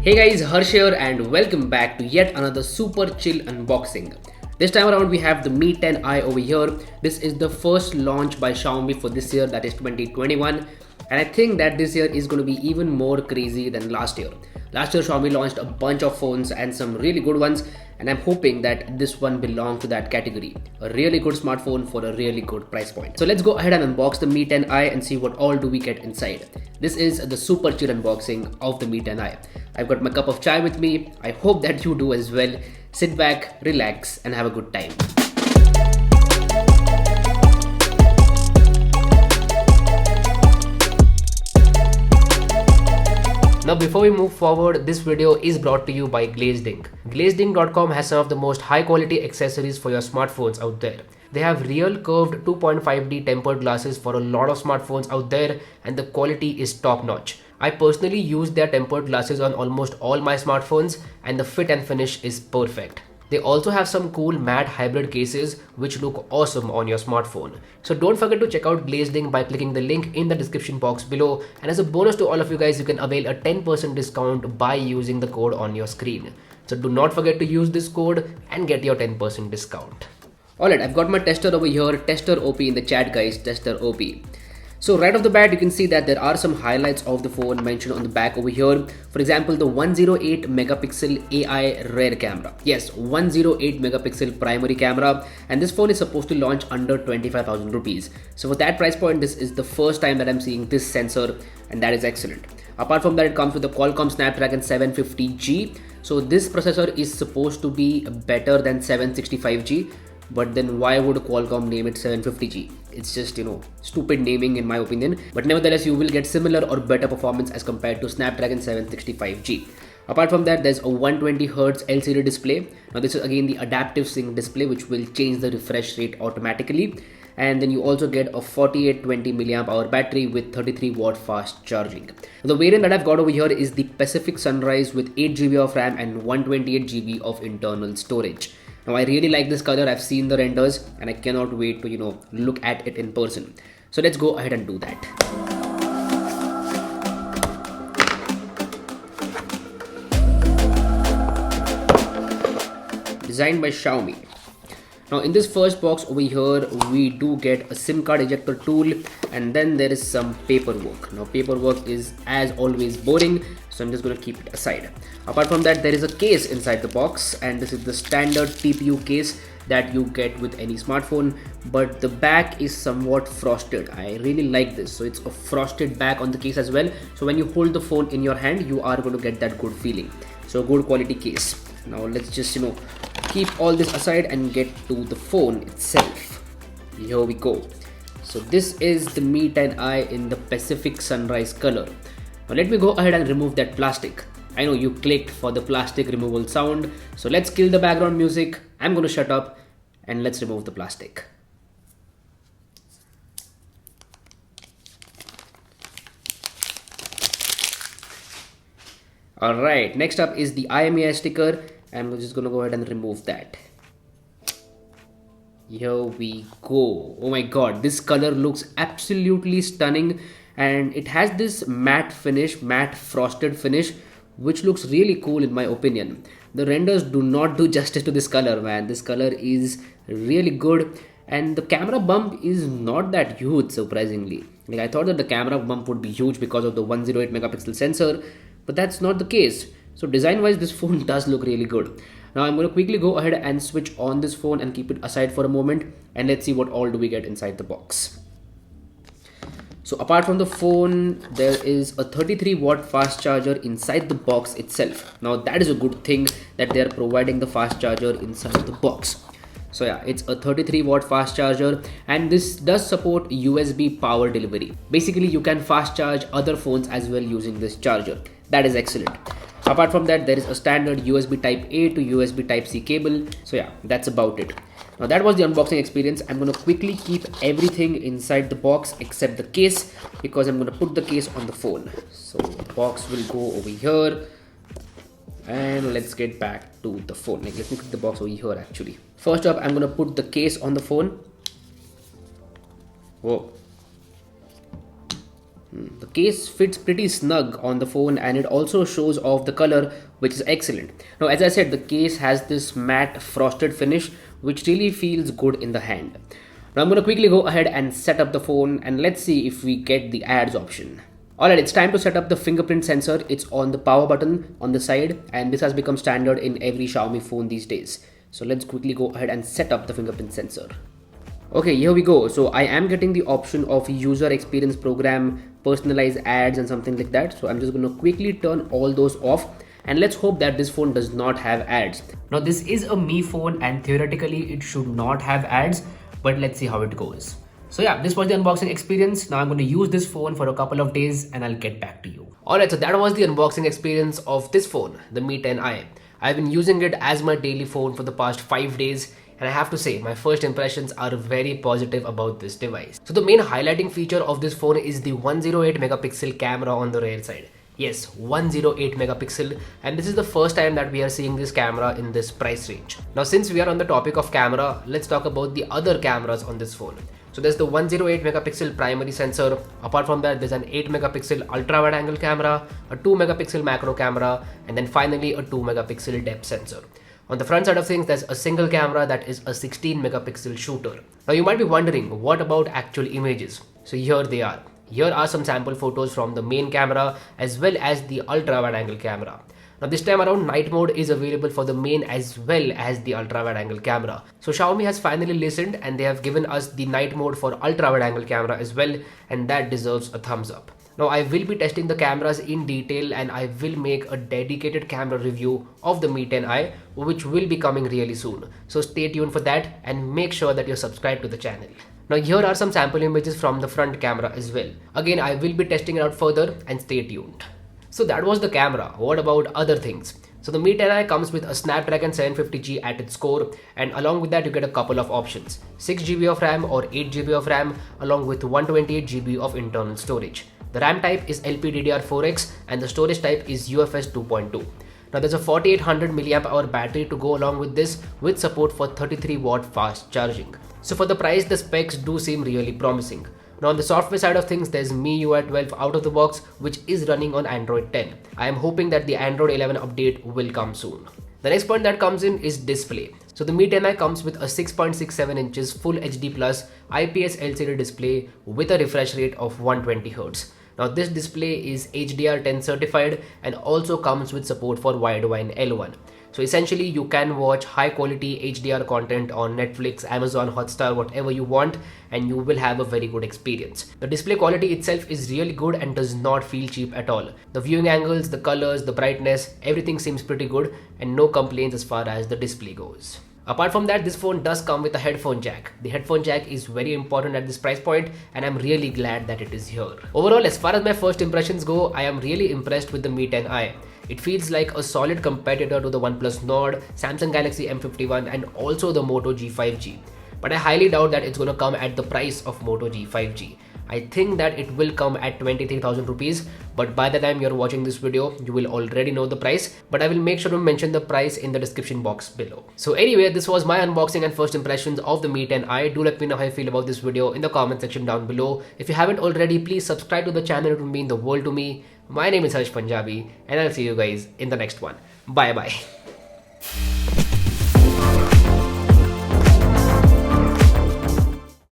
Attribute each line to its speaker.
Speaker 1: Hey guys, Harsh here and welcome back to yet another super chill unboxing. This time around we have the Mi 10i over here. This is the first launch by Xiaomi for this year, that is 2021. And I think that this year is going to be even more crazy than last year. Last year Xiaomi launched a bunch of phones and some really good ones, and I'm hoping that this one belongs to that category. A really good smartphone for a really good price point. So let's go ahead and unbox the Mi 10i and see what all do we get inside. This is the super chill unboxing of the Mi 10i. I've got my cup of chai with me. I hope that you do as well. Sit back, relax and have a good time. Now before we move forward, this video is brought to you by Glazedink. Glazedink.com has some of the most high quality accessories for your smartphones out there. They have real curved 2.5D tempered glasses for a lot of smartphones out there, and the quality is top notch. I personally use their tempered glasses on almost all my smartphones and the fit and finish is perfect. They also have some cool matte hybrid cases which look awesome on your smartphone. So don't forget to check out Glazedink by clicking the link in the description box below, and as a bonus to all of you guys, you can avail a 10% discount by using the code on your screen. So do not forget to use this code and get your 10% discount. Alright, I've got my tester over here, Tester OP in the chat guys, Tester OP. So right off the bat, you can see that there are some highlights of the phone mentioned on the back over here. For example, the 108 megapixel AI rear camera. Yes, 108 megapixel primary camera, and this phone is supposed to launch under 25,000 rupees. So for that price point, this is the first time that I'm seeing this sensor, and that is excellent. Apart from that, it comes with the Qualcomm Snapdragon 750G. So this processor is supposed to be better than 765G. But then why would Qualcomm name it 750G? It's just, stupid naming in my opinion. But nevertheless, you will get similar or better performance as compared to Snapdragon 765G. Apart from that, there's a 120Hz LCD display. Now this is again the adaptive sync display, which will change the refresh rate automatically. And then you also get a 4820 mAh battery with 33 watt fast charging. The variant that I've got over here is the Pacific Sunrise with 8GB of RAM and 128GB of internal storage. Now I really like this color. I've seen the renders and I cannot wait to look at it in person. So let's go ahead and do that. Designed by Xiaomi. Now in this first box over here, we do get a SIM card ejector tool, and then there is some paperwork. Now paperwork is as always boring, so I'm just going to keep it aside. Apart from that, there is a case inside the box, and this is the standard TPU case that you get with any smartphone, but the back is somewhat frosted. I really like this. So it's a frosted back on the case as well. So when you hold the phone in your hand, you are going to get that good feeling. So good quality case. Now let's just keep all this aside and get to the phone itself. Here we go. So this is the Mi 10i in the Pacific Sunrise color. Now let me go ahead and remove that plastic. I know you clicked for the plastic removal sound, so let's kill the background music. I'm going to shut up and let's remove the plastic. Alright, next up is the IMEI sticker. I'm just going to go ahead and remove that. Here we go. Oh my god, this color looks absolutely stunning, and it has this matte finish, matte frosted finish, which looks really cool in my opinion. The renders do not do justice to this color, man. This color is really good, and the camera bump is not that huge, surprisingly. Like, I thought that the camera bump would be huge because of the 108 megapixel sensor, but that's not the case. So design wise, this phone does look really good. Now I'm going to quickly go ahead and switch on this phone and keep it aside for a moment, and let's see what all do we get inside the box. So apart from the phone, there is a 33 watt fast charger inside the box itself. Now that is a good thing that they are providing the fast charger inside the box. So yeah, it's a 33 watt fast charger, and this does support USB power delivery. Basically, you can fast charge other phones as well using this charger. That is excellent. Apart from that, there is a standard USB type A to USB type C cable. So yeah, that's about it. Now that was the unboxing experience. I'm going to quickly keep everything inside the box except the case, because I'm going to put the case on the phone. So the box will go over here, and let's get back to the phone. Like, let me put the box over here actually. First up, I'm going to put the case on the phone. Whoa. The case fits pretty snug on the phone and it also shows off the color, which is excellent. Now, as I said, the case has this matte frosted finish, which really feels good in the hand. Now, I'm going to quickly go ahead and set up the phone and let's see if we get the ads option. Alright, it's time to set up the fingerprint sensor. It's on the power button on the side and this has become standard in every Xiaomi phone these days. So let's quickly go ahead and set up the fingerprint sensor. Okay, here we go. So I am getting the option of user experience program, personalized ads and something like that. So I'm just going to quickly turn all those off and let's hope that this phone does not have ads. Now this is a Mi phone and theoretically it should not have ads, but let's see how it goes. So yeah, this was the unboxing experience. Now I'm going to use this phone for a couple of days and I'll get back to you. Alright, so that was the unboxing experience of this phone, the Mi 10i. I've been using it as my daily phone for the past 5 days and I have to say my first impressions are very positive about this device. So the main highlighting feature of this phone is the 108 megapixel camera on the rear side. Yes, 108 megapixel, and this is the first time that we are seeing this camera in this price range. Now since we are on the topic of camera, let's talk about the other cameras on this phone. So there's the 108 megapixel primary sensor. Apart from that, there's an 8 megapixel ultra wide angle camera, a 2 megapixel macro camera, and then finally a 2 megapixel depth sensor. On the front side of things, there's a single camera that is a 16 megapixel shooter. Now you might be wondering, what about actual images? So here they are. Here are some sample photos from the main camera as well as the ultra wide angle camera. Now this time around, night mode is available for the main as well as the ultra wide angle camera. So Xiaomi has finally listened and they have given us the night mode for ultra wide angle camera as well, and that deserves a thumbs up. Now I will be testing the cameras in detail and I will make a dedicated camera review of the Mi 10i, which will be coming really soon. So stay tuned for that and make sure that you're subscribed to the channel. Now here are some sample images from the front camera as well. Again, I will be testing it out further and stay tuned. So that was the camera. What about other things? So the Mi 10i comes with a Snapdragon 750G at its core, and along with that you get a couple of options. 6GB of RAM or 8GB of RAM along with 128GB of internal storage. The RAM type is LPDDR4X and the storage type is UFS 2.2. Now there's a 4800 mAh battery to go along with this, with support for 33 watt fast charging. So for the price, the specs do seem really promising. Now on the software side of things, there's MIUI 12 out of the box, which is running on Android 10. I am hoping that the Android 11 update will come soon. The next point that comes in is display. So the Mi 10i comes with a 6.67 inches Full HD Plus IPS LCD display with a refresh rate of 120Hz. Now this display is HDR10 certified and also comes with support for widevine L1. So essentially you can watch high quality HDR content on Netflix, Amazon, Hotstar, whatever you want, and you will have a very good experience. The display quality itself is really good and does not feel cheap at all. The viewing angles, the colors, the brightness, everything seems pretty good and no complaints as far as the display goes. Apart from that, this phone does come with a headphone jack. The headphone jack is very important at this price point and I'm really glad that it is here. Overall, as far as my first impressions go, I am really impressed with the Mi 10i. It feels like a solid competitor to the OnePlus Nord, Samsung Galaxy M51 and also the Moto G5G. But I highly doubt that it's going to come at the price of Moto G5G. I think that it will come at 23,000 rupees, but by the time you're watching this video, you will already know the price, but I will make sure to mention the price in the description box below. So anyway, this was my unboxing and first impressions of the Mi 10i. Do let me know how you feel about this video in the comment section down below. If you haven't already, please subscribe to the channel. It would mean the world to me. My name is Harsh Punjabi and I'll see you guys in the next one. Bye bye.